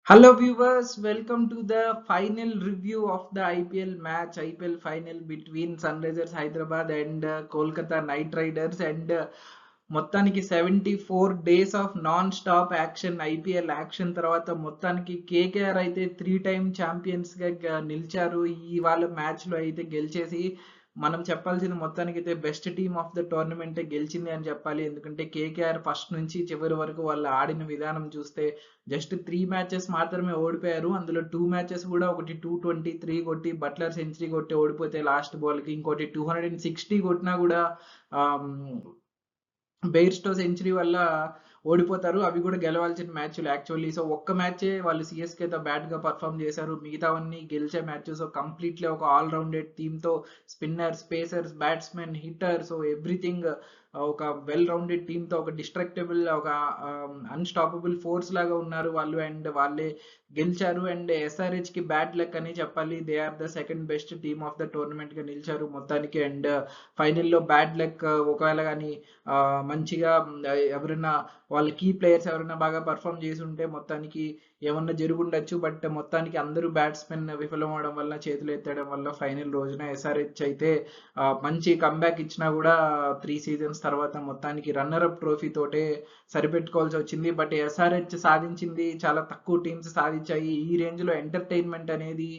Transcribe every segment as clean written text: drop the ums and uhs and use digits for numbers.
Hello viewers, welcome to the final review of the IPL match, IPL final between Sunrisers Hyderabad and Kolkata Knight Riders and మొత్తానికి 74 days of non stop action IPL action తర్వాత మొత్తానికి KKR అయితే 3 time champions గా నిలిచారు. ఇవాళ match లో అయితే గెలిచేసి మనం చెప్పాల్సిన మొత్తానికి అయితే best team of the tournament గెలిచింది అని చెప్పాలి. ఎందుకంటే కేకేఆర్ ఫస్ట్ నుంచి చివరి వరకు వాళ్ళు ఆడిన విధానం చూస్తే జస్ట్ 3 మ్యాచెస్ మాత్రమే ఓడిపోయారు. అందులో 2 మ్యాచెస్ కూడా ఒకటి 223 కొట్టి బట్లర్ సెంచరీ కొట్టి ఓడిపోతే లాస్ట్ బాల్ కి, ఇంకోటి 260 కొట్టినా కూడా బెయిర్స్టో సెంచరీ వల్ల ఓడిపోతారు. అవి కూడా గెలవాల్సిన మ్యాచ్లు యాక్చువల్లీ. సో ఒక్క మ్యాచే వాళ్ళు సిఎస్కేతో బ్యాట్ గా పర్ఫామ్ చేశారు, మిగతావన్నీ గెలిచే మ్యాచ్. సో కంప్లీట్లీ ఒక ఆల్ రౌండెడ్ టీమ్ తో spinners, pacers, batsmen, hitter, so everything ఒక వెల్ రౌండెడ్ టీమ్ తో ఒక డిస్ట్రక్టబుల్, ఒక అన్స్టాపబుల్ ఫోర్స్ లాగా ఉన్నారు వాళ్ళు. అండ్ వాళ్ళే గెలిచారు. అండ్ ఎస్ఆర్హెచ్ కి బ్యాడ్ లక్ అని చెప్పాలి. They are the second best team of the tournament గా నిలిచారు మొత్తానికి. అండ్ ఫైనల్లో బ్యాడ్ లక్ ఒకవేళ కానీ మంచిగా ఎవరైనా వాళ్ళ కీ ప్లేయర్స్ ఎవరైనా బాగా పర్ఫామ్ చేసి ఉంటే మొత్తానికి ఏమన్నా జరుగుండొచ్చు. బట్ మొత్తానికి అందరూ బ్యాట్స్మెన్ విఫలం అవడం వల్ల, చేతులు ఎత్తడం వల్ల ఫైనల్ రోజున ఎస్ఆర్హెచ్ అయితే మంచి కంబ్యాక్ ఇచ్చినా కూడా 3 సీజన్స్ తర్వాత మొత్తానికి రన్నర్ అప్ ట్రోఫీ తోటే సరిపెట్టుకోవాల్సి వచ్చింది. బట్ ఎస్ఆర్హెచ్ సాధించింది చాలా తక్కువ టీమ్స్ సాధించాయి. ఈ రేంజ్ లో ఎంటర్టైన్మెంట్ అనేది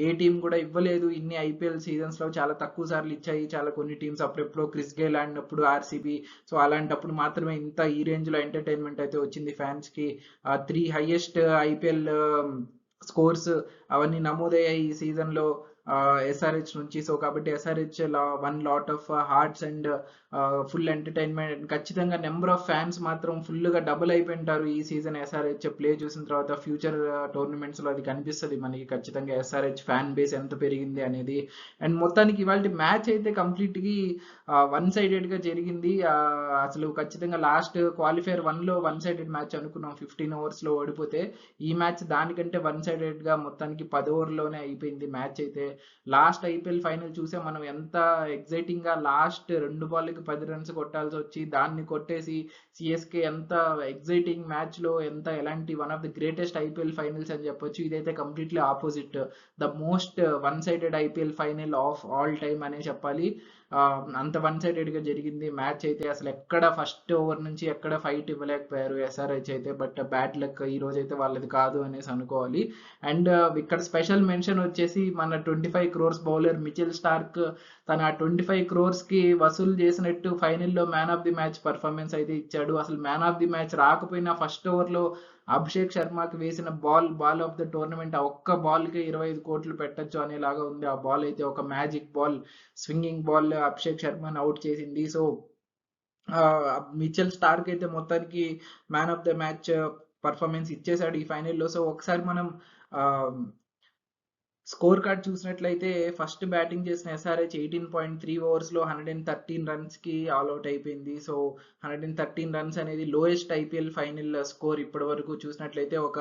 ఏ టీం కూడా ఇవ్వలేదు. ఇన్ని ఐపీఎల్ సీజన్స్ లో చాలా తక్కువ సార్లు ఇచ్చాయి చాలా కొన్ని టీమ్స్. అప్పుడెప్పుడు క్రిస్ గేల్ ఆడినప్పుడు ఆర్సీబీ, సో అలాంటప్పుడు మాత్రమే ఇంత ఈ రేంజ్ లో ఎంటర్టైన్మెంట్ అయితే వచ్చింది ఫ్యాన్స్ కి. 3 హైయెస్ట్ ఐపీఎల్ స్కోర్స్ అవన్నీ నమోదయ్యాయి ఈ సీజన్ లో ఎస్ఆర్హెచ్ నుంచి. సో కాబట్టి SRH one lot of hearts and full entertainment. ఖచ్చితంగా నెంబర్ ఆఫ్ ఫ్యాన్స్ మాత్రం ఫుల్ గా డబుల్ అయిపోయింటారు ఈ సీజన్ ఎస్ఆర్హెచ్ ప్లే చూసిన తర్వాత. ఫ్యూచర్ టోర్నమెంట్స్ లో అది కనిపిస్తుంది మనకి ఖచ్చితంగా, ఎస్ఆర్హెచ్ ఫ్యాన్ బేస్ ఎంత పెరిగింది అనేది. అండ్ మొత్తానికి ఇవాళ మ్యాచ్ అయితే కంప్లీట్ గా వన్ సైడెడ్ గా జరిగింది. అసలు ఖచ్చితంగా లాస్ట్ క్వాలిఫైర్ 1 లో వన్ సైడెడ్ మ్యాచ్ అనుకున్నాం, 15 ఓవర్స్ లో ఓడిపోతే. ఈ మ్యాచ్ దానికంటే వన్ సైడెడ్ గా మొత్తానికి 10 ఓవర్లోనే అయిపోయింది మ్యాచ్ అయితే. లాస్ట్ ఐపీఎల్ ఫైనల్ చూసే మనం ఎంత ఎక్సైటింగ్ గా లాస్ట్ 2 బాల్కి 10 రన్స్ కొట్టాల్సి వచ్చి దాన్ని కొట్టేసి సిఎస్కే ఎంత ఎక్సైటింగ్ మ్యాచ్ లో ఎంత ఎలాంటి one of the greatest IPL finals అని చెప్పొచ్చు. ఇదైతే completely opposite, the most one sided IPL final of all time అనే చెప్పాలి. అంత వన్ సైడెడ్ గా జరిగింది మ్యాచ్ అయితే. అసలు ఎక్కడ ఫస్ట్ ఓవర్ నుంచి ఎక్కడ ఫైట్ ఇవ్వలేకపోయారు ఎస్ఆర్హెచ్ అయితే. బట్ బ్యాడ్ లక్ ఈ రోజు అయితే వాళ్ళది కాదు అనేసి అనుకోవాలి. అండ్ ఇక్కడ స్పెషల్ మెన్షన్ వచ్చేసి మన 25 క్రోర్స్ బౌలర్ మిచెల్ స్టార్క్. తన 25 క్రోర్స్ కి వసూలు చేసినట్టు ఫైనల్లో man of the match performance అయితే ఇచ్చాడు. అసలు మ్యాన్ ఆఫ్ ది మ్యాచ్ రాకపోయినా ఫస్ట్ ఓవర్ లో అభిషేక్ శర్మకి వేసిన బాల్ ఆఫ్ ద టోర్నమెంట్, ఆ ఒక్క బాల్ కి 25 కోట్లు పెట్టచ్చు అనేలాగా ఉంది. ఆ బాల్ అయితే ఒక magic ball, swinging ball Abhishek శర్మని అవుట్ చేసింది. సో మిచెల్ స్టార్క్ అయితే మొత్తానికి man of the match performance ఇచ్చేసాడు ఈ ఫైనల్లో. సో ఒకసారి మనం స్కోర్ కార్డ్ చూసినట్లయితే ఫస్ట్ బ్యాటింగ్ చేసిన ఎస్ఆర్హెచ్ 18.3 ఓవర్స్ లో 113 రన్స్ కి ఆల్అౌట్ అయిపోయింది. సో 113 రన్స్ అనేది లోయెస్ట్ ఐపీఎల్ ఫైనల్ స్కోర్ ఇప్పటి వరకు చూసినట్లయితే. ఒక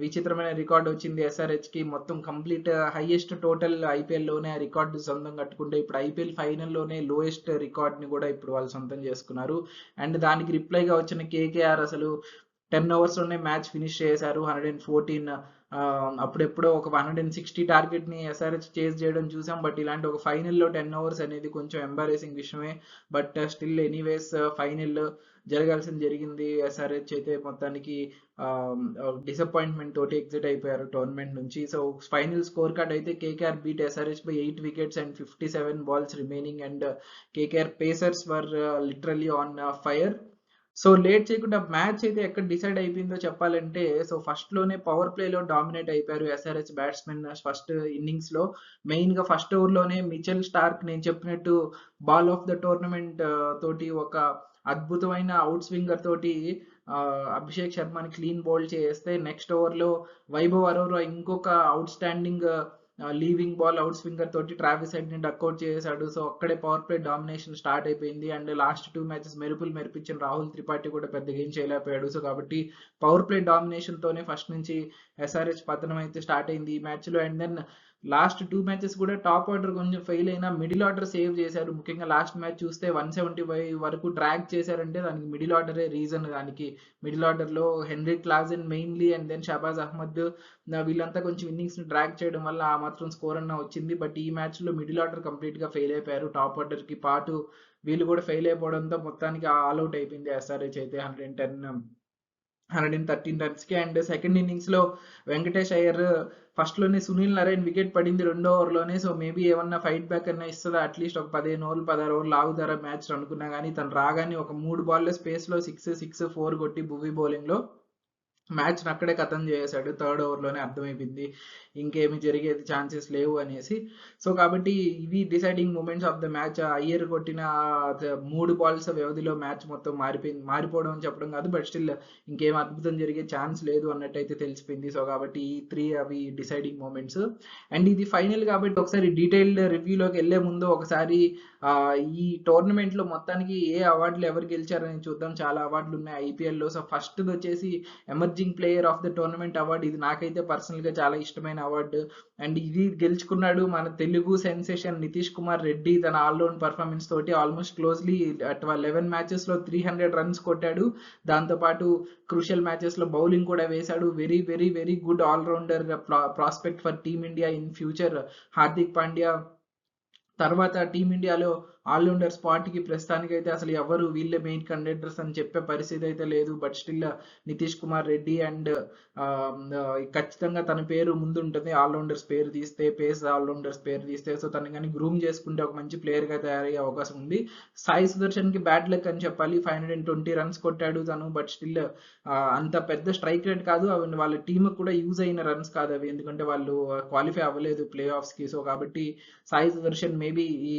విచిత్రమైన రికార్డ్ వచ్చింది ఎస్ఆర్హెచ్ కి. మొత్తం కంప్లీట్ హైయెస్ట్ టోటల్ ఐపీఎల్ లోనే ఆ రికార్డు సొంతం కట్టుకుంటే ఇప్పుడు ఐపీఎల్ ఫైనల్ లోనే లోయెస్ట్ రికార్డ్ ని కూడా ఇప్పుడు వాళ్ళు సొంతం చేసుకున్నారు. అండ్ దానికి రిప్లైగా వచ్చిన కేకేఆర్ అసలు 10 ఓవర్స్ లోనే మ్యాచ్ ఫినిష్ చేశారు, 114. అప్పుడెప్పుడో ఒక 160 టార్గెట్ ని ఎస్ఆర్హెచ్ చేజ్ చేయడం చూసాం. బట్ ఇలాంటి ఒక ఫైనల్లో 10 ఓవర్స్ అనేది కొంచెం ఎంబారేసింగ్ విషయమే. బట్ స్టిల్ ఎనీవేస్ ఫైనల్ జరగాల్సింది జరిగింది. ఎస్ఆర్హెచ్ అయితే మొత్తానికి డిసప్పాయింట్మెంట్ తోటి ఎగ్జిట్ అయిపోయారు టోర్నమెంట్ నుంచి. సో ఫైనల్ స్కోర్ కార్డ్ అయితే KKR beat SRH by 8 wickets and 57 balls remaining. And KKR pacers were literally on fire. So late చేయకుండా మ్యాచ్ అయితే ఎక్కడ డిసైడ్ అయిపోయిందో చెప్పాలంటే, సో ఫస్ట్ లోనే పవర్ ప్లే లో డామినేట్ అయిపోయారు ఎస్ఆర్హెచ్ బ్యాట్స్మెన్. ఫస్ట్ ఇన్నింగ్స్ లో మెయిన్ గా ఫస్ట్ ఓవర్ లోనే మిచెల్ స్టార్క్ నేను చెప్పినట్టు బాల్ ఆఫ్ ద టోర్నమెంట్ తోటి ఒక అద్భుతమైన అవుట్ స్వింగర్ తోటి అభిషేక్ శర్మని క్లీన్ బౌల్ చేస్తే, నెక్స్ట్ ఓవర్ లో వైభవ్ అరోరా ఇంకొక outstanding leaving ball outswinger తోటి ట్రావిస్ హెడ్ ని డక్అవుట్ చేశాడు. సో అక్కడే పవర్ ప్లే డామినేషన్ స్టార్ట్ అయిపోయింది. అండ్ లాస్ట్ 2 మ్యాచెస్ మెరుపులు మెరిపించిన రాహుల్ త్రిపాఠి కూడా పెద్దగా ఏం చేయలేకపోయాడు. సో కాబట్టి పవర్ ప్లే డామినేషన్ తోనే ఫస్ట్ నుంచి ఎస్ఆర్హెచ్ పతనం అయితే స్టార్ట్ అయింది ఈ మ్యాచ్ లో. అండ్ దెన్ లాస్ట్ 2 మ్యాచెస్ కూడా టాప్ ఆర్డర్ కొంచెం ఫెయిల్ అయినా మిడిల్ ఆర్డర్ సేవ్ చేశారు. ముఖ్యంగా లాస్ట్ మ్యాచ్ చూస్తే 175 వరకు డ్రాగ్ చేశారంటే దానికి మిడిల్ ఆర్డరే రీజన్. దానికి మిడిల్ ఆర్డర్‌లో Heinrich Klaasen mainly and then Shahbaz Ahmed వీళ్ళంతా కొంచెం ఇన్నింగ్స్‌ని డ్రాగ్ చేయడం వల్ల ఆ మాత్రం స్కోర్ అన్నా వచ్చింది. బట్ ఈ మ్యాచ్‌లో మిడిల్ ఆర్డర్ కంప్లీట్‌గా ఫెయిల్ అయిపోయారు. టాప్ ఆర్డర్‌కి పాటు వీళ్ళు కూడా ఫెయిల్ అయిపోవడంతో మొత్తానికి ఆల్ ఔట్ అయిపోయింది ఎస్ఆర్‌హెచ్ అయితే 113 రన్స్‌కి. అండ్ సెకండ్ ఇన్నింగ్స్‌లో వెంకటేష్ అయ్యర్ ఫస్ట్‌లోనే సునీల్ నారాయణ్ వికెట్ పడింది రెండో ఓవర్‌లోనే. సో మేబీ ఏమన్నా ఫైట్ బ్యాక్ అన్నా ఇస్తదా, అట్లీస్ట్ ఒక 15 ఓవర్లు 16 ఓవర్లు ఆగుతారా మ్యాచ్ అనుకున్నా గానీ తను రాగానే ఒక 3 బాల్‌ల స్పేస్‌లో 6, 4 కొట్టి భువీ బౌలింగ్‌లో మ్యాచ్‌ని అక్కడే ఖతం చేసేసాడు. థర్డ్ ఓవర్‌లోనే అర్థమైపోయింది ఇంకేమి జరిగేది ఛాన్సెస్ లేవు అనేసి. సో కాబట్టి ఇవి deciding moments of the match. Iyer కొట్టిన 3 బాల్స్ వ్యవధిలో మ్యాచ్ మొత్తం మారిపోయింది. మారిపోవడం అని చెప్పడం కాదు, బట్ స్టిల్ ఇంకేం అద్భుతం జరిగే ఛాన్స్ లేదు అన్నట్టయితే తెలిసిపోయింది. సో కాబట్టి ఈ 3 అవి డిసైడింగ్ మూమెంట్స్. అండ్ ఇది ఫైనల్ కాబట్టి ఒకసారి డీటెయిల్డ్ రివ్యూలోకి వెళ్ళే ముందు ఒకసారి ఈ టోర్నమెంట్లో మొత్తానికి ఏ అవార్డులు ఎవరు గెలిచారని చూద్దాం. చాలా అవార్డులు ఉన్నాయి ఐపీఎల్లో. సో ఫస్ట్‌ది వచ్చేసి emerging player of the tournament award. ఇది నాకైతే పర్సనల్‌గా చాలా ఇష్టమైన అవార్డు. అండ్ ఇది గెలుచుకున్నాడు మన తెలుగు సెన్సేషన్ నితీష్ కుమార్ రెడ్డి. తన ఆల్రౌండ్ పర్ఫార్మెన్స్ తోటి ఆల్మోస్ట్ క్లోజ్లీ 11 మ్యాచెస్‌లో 300 రన్స్ కొట్టాడు. దాంతోపాటు క్రూషియల్ మ్యాచెస్‌లో బౌలింగ్ కూడా వేశాడు. Very very very good allrounder prospect for team India in future. Hardik Pandya తర్వాత టీమిండియాలో ఆల్రౌండర్ స్పాట్‌కి ప్రస్తుతానికైతే అసలు ఎవరు వీళ్ళే మెయిన్ కంటెండర్స్ అని చెప్పే పరిస్థితి అయితే లేదు. But still Nitish Kumar Reddy and ఖచ్చితంగా తన పేరు ముందుంటుంది. ఆల్రౌండర్స్ పేరు తీస్తే, పేస్ ఆల్రౌండర్స్ పేరు తీస్తే. సో తను కానీ గ్రూమ్ చేసుకుంటే ఒక మంచి ప్లేయర్‌గా తయారయ్యే అవకాశం ఉంది. సాయి సుదర్శన్‌కి బ్యాడ్ లక్ అని చెప్పాలి. 520 రన్స్ కొట్టాడు తను. బట్ స్టిల్ అంత పెద్ద స్ట్రైక్ రేట్ కాదు. అవి వాళ్ళ టీమ్‌కి కూడా యూజ్ అయిన రన్స్ కాదు అవి. ఎందుకంటే వాళ్ళు క్వాలిఫై అవ్వలేదు ప్లే ఆఫ్స్‌కి. సో కాబట్టి సాయి సుదర్శన్ మేబీ ఈ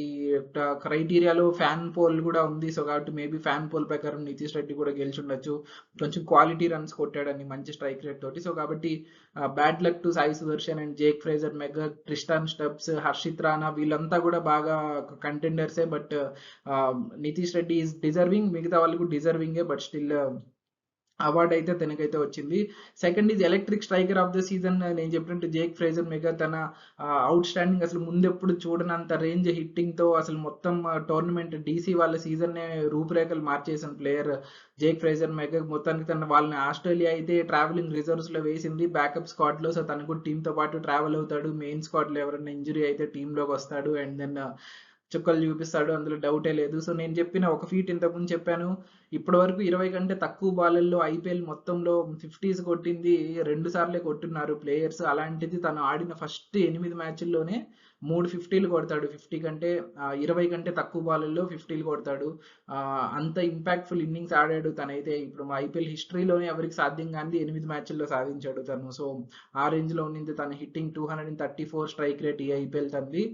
క్రైటీరియాలో ఫ్యాన్ పోల్ కూడా ఉంది. సో కాబట్టి మేబీ ఫ్యాన్ పోల్ ప్రకారం నితీష్ రెడ్డి కూడా గెలిచుండొచ్చు. కొంచెం క్వాలిటీ రన్స్ కొట్టాడని మంచి స్ట్రైక్ రేట్ తోటి. సో కాబట్టి bad luck to Sai Sudarshan and Jake Fraser McGurk, Tristan Stubbs, Harshit Rana వీళ్ళంతా కూడా బాగా కంటెండర్సే. But Nitish Reddy is deserving. మిగతా వాళ్ళు కూడా డిజర్వింగే. బట్ స్టిల్ అవార్డు అయితే తనకైతే వచ్చింది. Second is electric striker of the season. నేను చెప్పినట్టు జేక్ ఫ్రేజర్ మెగా తన అవుట్ స్టాండింగ్ అసలు ముందెప్పుడు చూడనంత రేంజ్ హిట్టింగ్తో అసలు మొత్తం టోర్నమెంట్ డీసీ వాళ్ళ సీజన్నే రూపురేఖలు మార్చేసిన ప్లేయర్ జేక్ ఫ్రేజర్ మెగా. మొత్తానికి తన వాళ్ళని ఆస్ట్రేలియా అయితే ట్రావెలింగ్ రిజర్వ్స్లో వేసింది బ్యాకప్ స్క్వాడ్లో. సో తను కూడా టీంతో పాటు ట్రావెల్ అవుతాడు. మెయిన్ స్క్వాడ్లో ఎవరైనా ఇంజురీ అయితే టీంలోకి వస్తాడు అండ్ దెన్ చుక్కలు చూపిస్తాడు, అందులో డౌటే లేదు. సో నేను చెప్పిన ఒక ఫీట్ ఇంతకుముందు చెప్పాను. ఇప్పటి వరకు 20 కంటే తక్కువ బాలల్లో ఐపీఎల్ మొత్తంలో 50s కొట్టింది 2 సార్లే కొట్టున్నారు ప్లేయర్స్. అలాంటిది తను ఆడిన ఫస్ట్ 8 మ్యాచ్ల్లోనే 3 50లు కొడతాడు. 50 కంటే 20 కంటే తక్కువ బాలల్లో 50లు కొడతాడు. అంత ఇంపాక్ట్ఫుల్ ఇన్నింగ్స్ ఆడాడు తనైతే. ఇప్పుడు ఐపీఎల్ హిస్టరీలోనే ఎవరికి సాధ్యం కానిది 8 మ్యాచ్ల్లో సాధించాడు తను. సో ఆ రేంజ్లో ఉన్నింది తన హిట్టింగ్. 234 స్ట్రైక్ రేట్ ఈ ఐపీఎల్ తంది.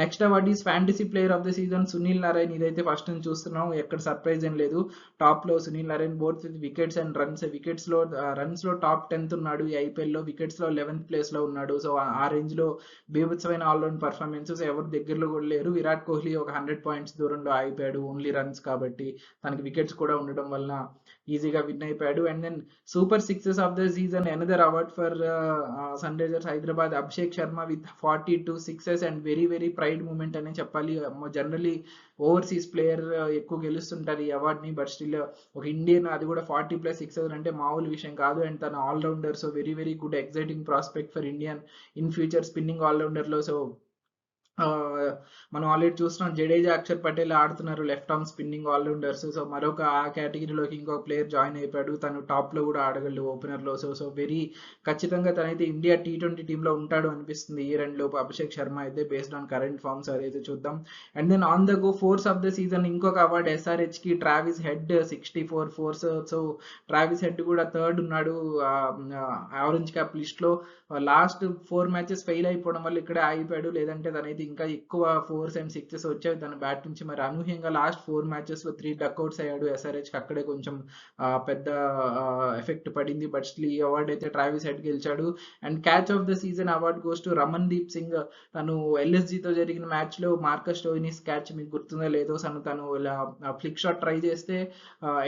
Next award is fantasy player of the season Sunil Narine. ఇదైతే ఫస్ట్ నుంచి చూస్తున్నాం, ఎక్కడ సర్ప్రైజ్ ఏం లేదు. టాప్ లో Sunil Narayan both with wickets and runs. Runs లో టాప్ 10th ఉన్నాడు ఈ ఐపీఎల్ లో. వికెట్స్ లో 11th ప్లేస్ లో ఉన్నాడు. సో ఆ రేంజ్ లో బీభత్సమైన ఆల్రౌండ్ పర్ఫార్మెన్సెస్ ఎవరు దగ్గరలో కూడా లేరు. విరాట్ కోహ్లీ ఒక 100 పాయింట్స్ దూరంలో అయిపోయాడు ఓన్లీ రన్స్ కాబట్టి. తనకి వికెట్స్ కూడా ఉండడం వల్ల ఈజీగా విన్ అయిపోయాడు. And then super sixes of the season another award for Sunrisers Hyderabad. Abhishek Sharma with 42 sixes and very very pride moment అనే చెప్పాలి. జనరలీ ఓవర్సీస్ ప్లేయర్ ఎక్కువ గెలుస్తుంటారు ఈ అవార్డ్ని. బట్ స్టిల్ ఒక ఇండియన్, అది కూడా 40+ సిక్సెస్ అంటే మామూలు విషయం కాదు. అండ్ తన allrounder. So very very good exciting prospect for Indian in future spinning ఆల్రౌండర్లో. సో మనం ఆల్రెడీ చూస్తున్నాం జడేజా, అక్షర్ పటేల్ ఆడుతున్నారు left arm spinning allrounders. So మరొక ఆ కేటగిరీలోకి ఇంకొక ప్లేయర్ జాయిన్ అయిపోయాడు. తను టాప్లో కూడా ఆడగలడు ఓపెనర్లో. సో వెరీ ఖచ్చితంగా తనైతే ఇండియా T20 టీంలో ఉంటాడు అనిపిస్తుంది ఈ లోపు అభిషేక్ శర్మ అయితే, బేస్డ్ ఆన్ కరెంట్ ఫార్మ్స్ అదైతే చూద్దాం. And then on the go fours of the season ఇంకొక అవార్డ్ SRHకి Travis Head 64 fours. So Travis Head కూడా థర్డ్ ఉన్నాడు ఆరెంజ్ క్యాప్ లిస్ట్లో. లాస్ట్ 4 మ్యాచెస్ ఫెయిల్ అయిపోవడం వల్ల ఇక్కడే ఆగిపోయాడు. లేదంటే తనైతే ఇంకా ఎక్కువ 4s అండ్ 6s వచ్చేవి తన బ్యాట్ నుంచి. మరి అనూహ్యంగా లాస్ట్ 4 మ్యాచెస్‌లో 3 డకౌట్స్ అయ్యాడు. ఎస్ఆర్‌హెచ్‌కి అక్కడే కొంచెం పెద్ద ఎఫెక్ట్ పడింది. బట్ స్టిల్ ఈ అవార్డ్ అయితే ట్రావిస్ హెడ్ గెలిచాడు. And catch of the season award goes to Ramandeep Singh. తను ఎల్ఎస్‌జీతో జరిగిన మ్యాచ్‌లో మార్కస్ స్టోయినిస్ క్యాచ్ మీకు గుర్తుందో లేదో, తను ఇలా ఫ్లిక్ షాట్ ట్రై చేస్తే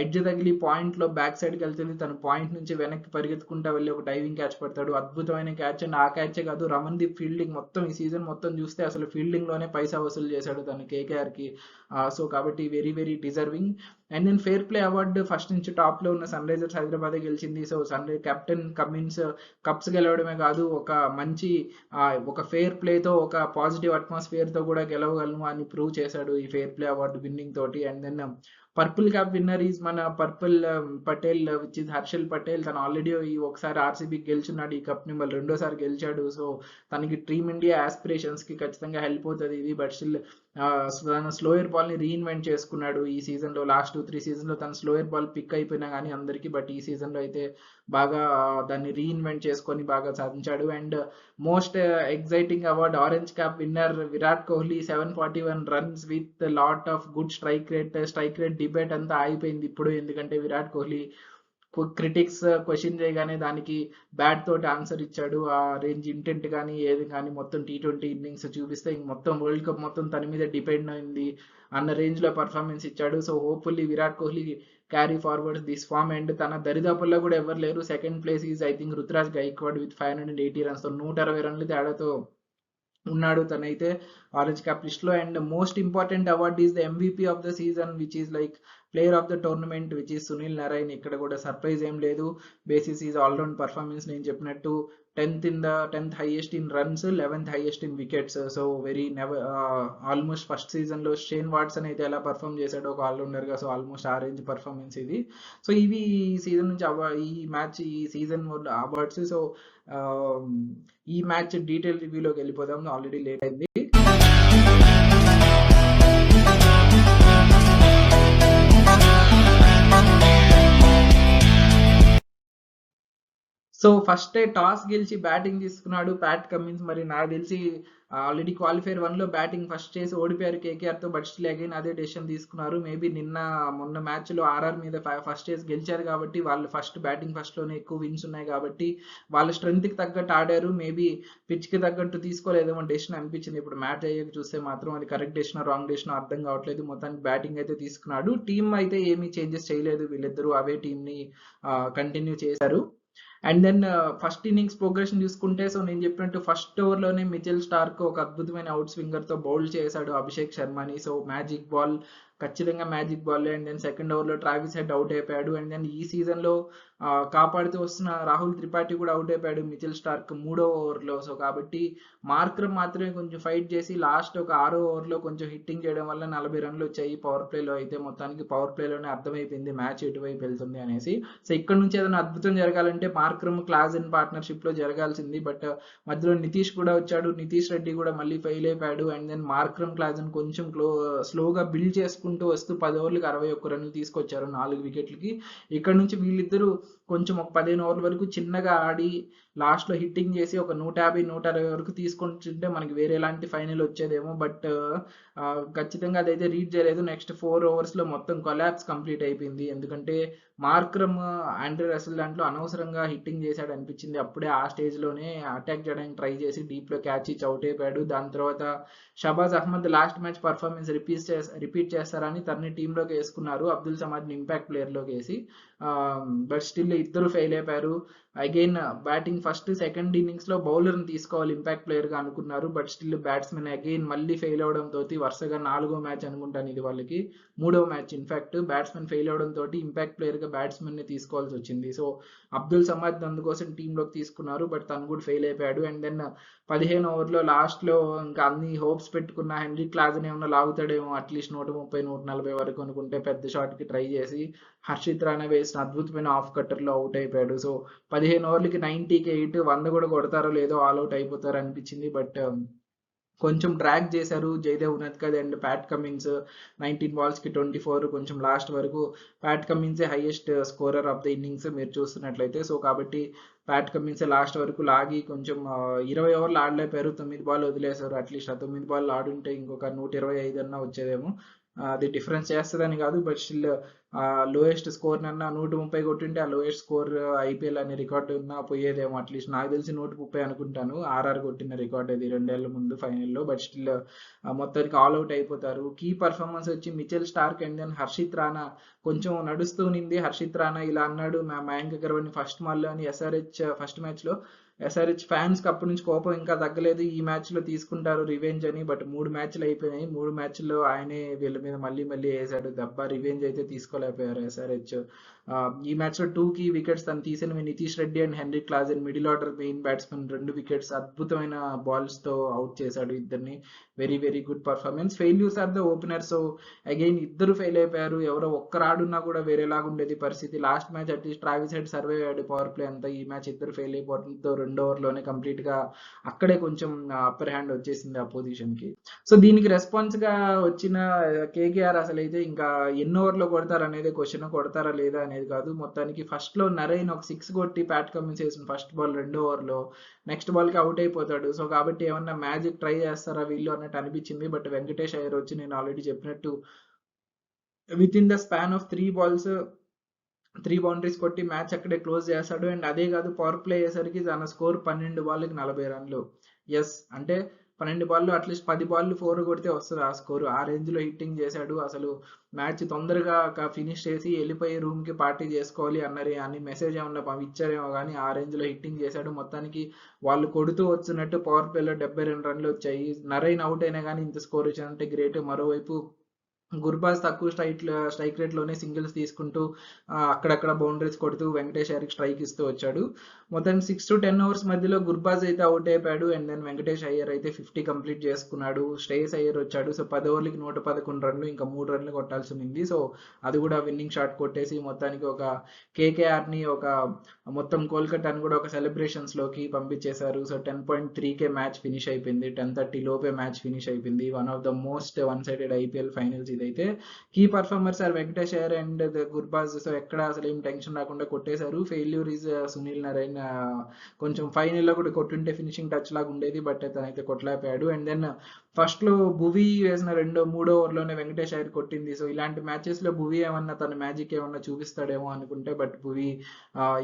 ఎడ్జ్ తగిలి పాయింట్‌లో బ్యాక్ సైడ్‌కి వెళ్తుంది. తను పాయింట్ నుంచి వెనక్కి పరిగెత్తుకుంటా వెళ్ళి ఒక డైవింగ్ క్యాచ్ పడతాడు. అద్భుతమైన క్యాచ్. అండ్ ఆ క్యాచే కాదు, రమన్‌దీప్ ఫీల్డింగ్ మొత్తం ఈ సీజన్ మొత్తం చూస్తే అసలు ఫీల్డింగ్‌లోనే పైసా వసూలు చేశాడు తను కేకేఆర్‌కి. సో కాబట్టి very very deserving. And then fair play award first నుంచి టాప్‌లో ఉన్న సన్ రైజర్స్ హైదరాబాదే గెలిచింది. సో కెప్టెన్ కమిన్స్ కప్స్ గెలవడమే కాదు, ఒక మంచి ఒక ఫెయిర్ ప్లేతో, ఒక పాజిటివ్ అట్మాస్ఫియర్‌తో కూడా గెలవగలను అని ప్రూవ్ చేశాడు ఈ ఫెయిర్ ప్లే అవార్డు విన్నింగ్ తోటి. And then purple cap winner is మన purple Patel which is Harshal Patel. తను ఆల్రెడీ ఒకసారి ఆర్సీబీ గెలిచున్నాడు ఈ కప్ని, మళ్ళీ రెండోసారి గెలిచాడు. సో తనకి టీమ్ ఇండియా ఆస్పిరేషన్స్కి ఖచ్చితంగా హెల్ప్ అవుతుంది ఇది. బట్ స్టిల్ తన స్లోయర్ బాల్ని రీఇన్వెంట్ చేసుకున్నాడు ఈ సీజన్లో. లాస్ట్ 2-3 సీజన్లో తన స్లోయర్ బాల్ పిక్ అయిపోయినా కానీ అందరికీ, బట్ ఈ సీజన్లో అయితే బాగా దాన్ని రీఇన్వెంట్ చేసుకొని బాగా సాధించాడు. And most exciting award orange cap winner Virat Kohli 741 runs with lot of good strike rate debate అంతా ఆగిపోయింది ఇప్పుడు. ఎందుకంటే విరాట్ కోహ్లీ క్రిటిక్స్ క్వశ్చన్ చేయగానే దానికి బ్యాట్ తోటి ఆన్సర్ ఇచ్చాడు. ఆ రేంజ్ ఇంటెంట్ కానీ ఏది కానీ మొత్తం T20 ఇన్నింగ్స్ చూపిస్తే మొత్తం వరల్డ్ కప్ మొత్తం తన మీద డిపెండ్ అయింది అన్న రేంజ్లో పర్ఫార్మెన్స్ ఇచ్చాడు. So hopefully Virat Kohli carry forward this form. And తన దరిదాపుల్లో కూడా ఎవరు లేరు. Second place is I think Ruturaj Gaikwad with 580 runs. 160 రన్లు తేడాతో ఉన్నాడు తనైతే ఆరెంజ్ క్యాప్ లిస్ట్ లో. And most important award is the MVP of the season which is like player of the tournament which is Sunil Narine. ఇక్కడ కూడా సర్ప్రైజ్ ఏం లేదు, బేసిస్ ఈజ్ ఆల్రౌండ్ పర్ఫార్మెన్స్. నేను చెప్పినట్టు 10th highest in runs, 11th highest in wickets. So very almost first season లో Shane Watson అయితే ఎలా perform చేశాడో ఒక ఆల్రౌండర్ గా, సో ఆల్మోస్ట్ ఆ రేంజ్ పర్ఫార్మెన్స్ ఇది. సో ఇవి ఈ సీజన్ నుంచి ఈ సీజన్ అవార్డ్స్. సో ఈ మ్యాచ్ డీటెయిల్ రివ్యూలోకి వెళ్ళిపోదాం, ఆల్రెడీ లేట్ అయింది. సో ఫస్ట్ టాస్ గెలిచి బ్యాటింగ్ తీసుకున్నాడు ప్యాట్ కమిన్స్. మరి నాకు తెలిసి ఆల్రెడీ క్వాలిఫైర్ 1లో బ్యాటింగ్ ఫస్ట్ చేసి ఓడిపోయారు కేకేఆర్తో. బట్ స్టిల్ అగైన్ అదే డెసిషన్ తీసుకున్నారు. మేబీ మొన్న మ్యాచ్లో ఆర్ఆర్ మీద ఫస్ట్ చేసి గెలిచారు కాబట్టి వాళ్ళు బ్యాటింగ్ ఫస్ట్లోనే ఎక్కువ విన్స్ ఉన్నాయి కాబట్టి వాళ్ళ స్ట్రెంగ్త్కి తగ్గట్టు ఆడారు. మేబీ పిచ్కి తగ్గట్టు తీసుకోలేదేమో డెసిషన్ అనిపించింది. ఇప్పుడు మ్యాచ్ అయ్యాక చూస్తే మాత్రం అది కరెక్ట్ డెసిషన్ రాంగ్ డెసిషన్ అర్థం కావట్లేదు. మొత్తానికి బ్యాటింగ్ అయితే తీసుకున్నాడు. టీం అయితే ఏమీ చేంజెస్ చేయలేదు, వీళ్ళిద్దరూ అవే టీంని కంటిన్యూ చేశారు. And then first innings progression చూసుకుంటే, సో నేను చెప్పినట్టు ఫస్ట్ ఓవర్లోనే మిచెల్ స్టార్క్ ఒక అద్భుతమైన అవుట్ స్వింగర్తో బౌల్ చేశాడు అభిషేక్ శర్మని. సో మ్యాజిక్ బాల్, ఖచ్చితంగా magic ball. And then second ఓవర్లో ట్రావిస్ హెడ్ అవుట్ అయిపోయాడు. అండ్ దెన్ ఈ సీజన్లో కాపాడుతూ వస్తున్న రాహుల్ త్రిపాఠి కూడా అవుట్ అయిపోయాడు మిచెల్ స్టార్క్ 3వ ఓవర్లో. సో కాబట్టి మార్క్రమ్ మాత్రమే కొంచెం ఫైట్ చేసి లాస్ట్ ఒక 6వ ఓవర్లో కొంచెం హిట్టింగ్ చేయడం వల్ల 40 రన్లు వచ్చాయి పవర్ ప్లేలో. అయితే మొత్తానికి పవర్ ప్లేలోనే అర్థమైపోయింది మ్యాచ్ ఎటువైపు వెళ్తుంది అనేసి. సో ఇక్కడ నుంచి ఏదైనా అద్భుతం జరగాలంటే మార్క్రమ్ క్లాజన్ పార్ట్నర్షిప్లో జరగాల్సింది. బట్ మధ్యలో నితీష్ కూడా వచ్చాడు, నితీష్ రెడ్డి కూడా మళ్ళీ ఫెయిల్ అయిపోయాడు. అండ్ దెన్ మార్క్రమ్ క్లాజన్ కొంచెం స్లోగా బిల్డ్ చేసుకుంటూ వస్తూ 10 ఓవర్లకు 61 రన్లు తీసుకొచ్చారు 4 వికెట్లకి. ఇక్కడ నుంచి వీళ్ళిద్దరూ కొంచెం ఒక 15 ఓవర్ల వరకు చిన్నగా ఆడి లాస్ట్లో హిట్టింగ్ చేసి ఒక 150-160 వరకు తీసుకుంటుంటే మనకి వేరే ఎలాంటి ఫైనల్ వచ్చేదేమో. బట్ ఖచ్చితంగా అదైతే రీచ్ చేయలేదు. నెక్స్ట్ 4 ఓవర్స్లో మొత్తం కొలాప్స్ కంప్లీట్ అయిపోయింది. ఎందుకంటే మార్క్రమ్ ఆండ్రే రసెల్ దాంట్లో అనవసరంగా హిట్టింగ్ చేశాడు అనిపించింది. అప్పుడే ఆ స్టేజ్లోనే అటాక్ చేయడానికి ట్రై చేసి డీప్లో క్యాచ్ ఇచ్చి అవుట్ అయిపోయాడు. దాని తర్వాత Shahbaz Ahmed last match performance repeat చేస్తారని తనని టీంలోకి వేసుకున్నారు, అబ్దుల్ సమాద్ని ఇంపాక్ట్ ప్లేయర్లోకి వేసి. బట్ స్టిల్ ఇద్దరు ఫెయిల్ అయిపోయారు. అగైన్ బ్యాటింగ్ ఫస్ట్ సెకండ్ ఇన్నింగ్స్లో బౌలర్ని తీసుకోవాలి ఇంపాక్ట్ ప్లేయర్గా అనుకున్నారు. బట్ స్టిల్ బ్యాట్స్మెన్ అగైన్ మళ్ళీ ఫెయిల్ అవడంతో వరుసగా 4వ మ్యాచ్ అనుకుంటాను ఇది వాళ్ళకి, 3వ మ్యాచ్ ఇన్ఫాక్ట్ బ్యాట్స్మెన్ ఫెయిల్ అవడంతో ఇంపాక్ట్ ప్లేయర్గా బ్యాట్స్మెన్ని తీసుకోవాల్సి వచ్చింది. సో అబ్దుల్ సమాద్ అందుకోసం టీంలోకి తీసుకున్నారు, బట్ తను కూడా ఫెయిల్ అయిపోయాడు. అండ్ దెన్ 15 ఓవర్లో లాస్ట్లో ఇంకా అన్ని హోప్స్ పెట్టుకున్న హెన్రీ క్లాజన్ ఏమన్నా లాగుతాడేమో అట్లీస్ట్ 130-140 వరకు అనుకుంటే పెద్ద షాట్కి ట్రై చేసి హర్షిత్ రాణా వేసిన అద్భుతమైన ఆఫ్ కట్టర్లో అవుట్ అయిపోయాడు. సో 15 ఓవర్లకి 90కి 8, 100 కూడా కొడతారో లేదో ఆల్అౌట్ అయిపోతారో అనిపించింది. బట్ కొంచెం డ్రాగ్ చేశారు Jaydev Unadkat and Pat Cummins. 19 బాల్స్కి 24, కొంచెం లాస్ట్ వరకు ప్యాట్ కమిన్సే highest scorer of the innings మీరు చూస్తున్నట్లయితే. సో కాబట్టి ప్యాట్ కమిన్సే లాస్ట్ వరకు లాగి కొంచెం 20 ఓవర్లు ఆడలేపారు, 9 బాల్ వదిలేశారు. అట్లీస్ట్ ఆ 9 బాల్ ఆడుంటే ఇంకొక 125 అన్నా వచ్చేదేమో. అది డిఫరెన్స్ చేస్తుందని కాదు, బట్ స్టిల్ లోయెస్ట్ స్కోర్ నన్నా 130 కొట్టింటే ఆ లోయెస్ట్ స్కోర్ ఐపీఎల్ అనే రికార్డు ఉన్నా పోయేదేమో. అట్లీస్ట్ నాకు తెలిసి 130 అనుకుంటాను. ఆర్ఆర్ కొట్టిన రికార్డ్ అది 2 ఏళ్ల ముందు ఫైనల్లో. బట్ స్టిల్ మొత్తానికి ఆల్ అవుట్ అయిపోతారు. కీ పర్ఫార్మెన్స్ వచ్చి Mitchell Starc and then Harshit Rana కొంచెం నడుస్తూనింది. హర్షిత్ రాణా ఇలా అన్నాడు, మయాంక్ అగర్వాల్ని ఫస్ట్ మాల్లో అని ఎస్ఆర్హెచ్ ఫస్ట్ మ్యాచ్లో. ఎస్ఆర్హెచ్ ఫ్యాన్స్కి అప్పటి నుంచి కోపం ఇంకా తగ్గలేదు, ఈ మ్యాచ్లో తీసుకుంటారు రివెంజ్ అని. బట్ 3 మ్యాచ్లు అయిపోయినాయి, 3 మ్యాచ్ల్లో ఆయనే వీళ్ళ మీద మళ్ళీ వేసాడు దెబ్బ. రివెంజ్ అయితే తీసుకోలేకపోయారు ఎస్ఆర్హెచ్. ఈ మ్యాచ్లో 2 key వికెట్స్ తను తీసినవి Nitish Reddy and Henry Klaasen, middle order main batsmen 2 wickets అద్భుతమైన బాల్స్తో అవుట్ చేశాడు ఇద్దరిని. Very very good performance. Failures are the opener. So again ఇద్దరు ఫెయిల్ అయిపోయారు. ఎవరో ఒక్కరాడున్నా కూడా వేరేలాగా ఉండేది పరిస్థితి. Last match atleast Travis Head సర్వే అయ్యాడు పవర్ ప్లే అంతా. ఈ మ్యాచ్ ఇద్దరు ఫెయిల్ అయిపోవడంతో 2 ఓవర్లోనే కంప్లీట్గా అక్కడే కొంచెం అప్పర్ హ్యాండ్ వచ్చేసింది అపోజిషన్కి. సో దీనికి రెస్పాన్స్గా వచ్చిన కేకేఆర్ అసలు అయితే ఇంకా ఎన్ని ఓవర్లో కొడతారు అనేది క్వశ్చన్, కొడతారా లేదా అనేది కాదు. మొత్తానికి ఫస్ట్లో నరైన్ ఒక 6 కొట్టి ప్యాట్ కమిన్స్ వేసిన ఫస్ట్ బాల్ 2 ఓవర్లో, నెక్స్ట్ బాల్కి అవుట్ అయిపోతాడు. సో కాబట్టి ఏమన్నా మ్యాజిక్ ట్రై చేస్తారా వీళ్ళు అన్నట్టు అనిపించింది. బట్ వెంకటేష్ అయ్యర్ వచ్చి నేను ఆల్రెడీ చెప్పినట్టు with in the span of 3 balls 3 boundaries కొట్టి మ్యాచ్ అక్కడే క్లోజ్ చేస్తాడు. అండ్ అదే కాదు, పవర్ ప్లే అయ్యేసరికి తన స్కోర్ 12 బాల్కి 40 రన్లు. ఎస్, అంటే 12 బాల్లో అట్లీస్ట్ 10 బాల్ 4 కొడితే వస్తుంది ఆ స్కోర్. ఆ రేంజ్లో హిట్టింగ్ చేశాడు. అసలు మ్యాచ్ తొందరగా ఫినిష్ చేసి వెళ్ళిపోయి రూమ్కి పార్టీ చేసుకోవాలి అని మెసేజ్ ఏమన్నా ఇచ్చారేమో కానీ ఆ రేంజ్లో హిట్టింగ్ చేశాడు. మొత్తానికి వాళ్ళు కొడుతూ వచ్చినట్టు పవర్ ప్లేలో 72 రన్లు వచ్చాయి. నరైన్ అవుట్ అయినా కానీ ఇంత స్కోర్ వచ్చిందంటే గ్రేట్. మరోవైపు గుర్బాజ్ తక్కువ స్ట్రైక్ రేట్లోనే సింగిల్స్ తీసుకుంటూ అక్కడక్కడ బౌండరీస్ కొడుతూ వెంకటేష్ అయ్యర్కి స్ట్రైక్ ఇస్తూ వచ్చాడు. మొత్తం 6 to 10 ఓవర్స్ మధ్యలో గుర్బాజ్ అయితే అవుట్ అయిపోయాడు. అండ్ దెన్ వెంకటేష్ అయ్యర్ అయితే 50 కంప్లీట్ చేసుకున్నాడు. శ్రేయస్ అయ్యర్ వచ్చాడు. సో 10 ఓవర్లకి 111 రన్లు, ఇంకా 3 రన్లు కొట్టాల్సి ఉంది. సో అది కూడా విన్నింగ్ షాట్ కొట్టేసి మొత్తానికి ఒక కేకేఆర్ని ఒక మొత్తం కోల్కతాని కూడా ఒక సెలబ్రేషన్స్లోకి పంపించేశారు. సో 10.3K మ్యాచ్ ఫినిష్ అయిపోయింది. 10:30 లోపే మ్యాచ్ ఫినిష్ అయిపోయింది. One of the most one sided IPL finals ఇదైతే. Key performers are Venkatesh Iyer and Gurbaz. So ఎక్కడ అసలు ఏం టెన్షన్ రాకుండా కొట్టేశారు. Failure is Sunil Narine. కొంచెం ఫైనల్లో కూడా కొట్టుంటే ఫినిషింగ్ టచ్ లాగా ఉండేది, బట్ తనైతే కొట్టలేకపోయాడు. అండ్ దెన్ ఫస్ట్లో భువీ వేసిన 3 ఓవర్లోనే వెంకటేష్ అయ్యర్ కొట్టింది. సో ఇలాంటి మ్యాచెస్లో భువీ ఏమన్నా తన మ్యాజిక్ ఏమన్నా చూపిస్తాడేమో అనుకుంటే, బట్ భువీ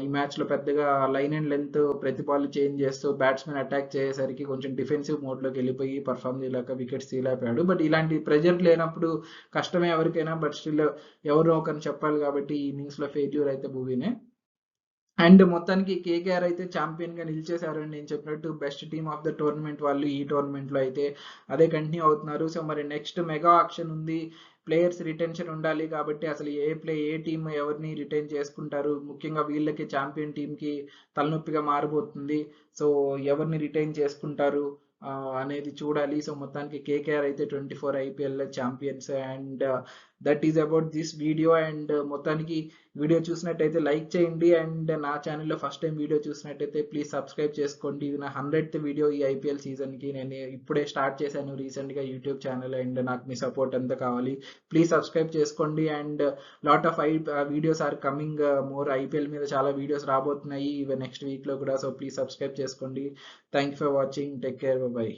ఈ మ్యాచ్లో పెద్దగా లైన్ అండ్ లెంత్ ప్రతి బాల్ చేంజ్ చేస్తూ బ్యాట్స్మెన్ అటాక్ చేసేసరికి కొంచెం డిఫెన్సివ్ మోడ్లోకి వెళ్ళిపోయి పర్ఫామ్ చేయలేక వికెట్స్ తీయలేకపోయాడు. బట్ ఇలాంటి ప్రెజర్ లేనప్పుడు కష్టమే ఎవరికైనా, బట్ స్టిల్ ఎవరో ఒకరిని చెప్పాలి కాబట్టి ఈ ఇన్నింగ్స్లో ఫెయిల్యూర్ అయితే భువీనే. అండ్ మొత్తానికి కేకేఆర్ అయితే ఛాంపియన్గా నిలిచేశారు. అండ్ నేను చెప్పినట్టు best team of the tournament వాళ్ళు ఈ టోర్నమెంట్లో అయితే అదే కంటిన్యూ అవుతున్నారు. సో మరి నెక్స్ట్ మెగా ఆక్షన్ ఉంది, ప్లేయర్స్ రిటెన్షన్ ఉండాలి కాబట్టి అసలు ఏ టీం ఎవరిని రిటైన్ చేసుకుంటారు, ముఖ్యంగా వీళ్ళకి ఛాంపియన్ టీంకి తలనొప్పిగా మారిపోతుంది. సో ఎవరిని రిటైన్ చేసుకుంటారు అనేది చూడాలి. సో మొత్తానికి కేకేఆర్ అయితే 24 IPL champions. And that is about this video. And మొత్తానికి వీడియో చూసినట్టయితే లైక్ చేయండి. అండ్ నా ఛానల్లో ఫస్ట్ టైం వీడియో చూసినట్టయితే ప్లీజ్ సబ్స్క్రైబ్ చేసుకోండి. ఇది నా 100th వీడియో ఈ ఐపీఎల్ సీజన్కి. నేను ఇప్పుడే స్టార్ట్ చేశాను రీసెంట్గా యూట్యూబ్ ఛానల్. అండ్ నాకు మీ సపోర్ట్ అంతా కావాలి. ప్లీజ్ సబ్స్క్రైబ్ చేసుకోండి. And lot of videos are coming more. IPL మీద చాలా వీడియోస్ రాబోతున్నాయి నెక్స్ట్ వీక్లో కూడా. సో ప్లీజ్ సబ్స్క్రైబ్ చేసుకోండి. Thank you for watching. Take care. By.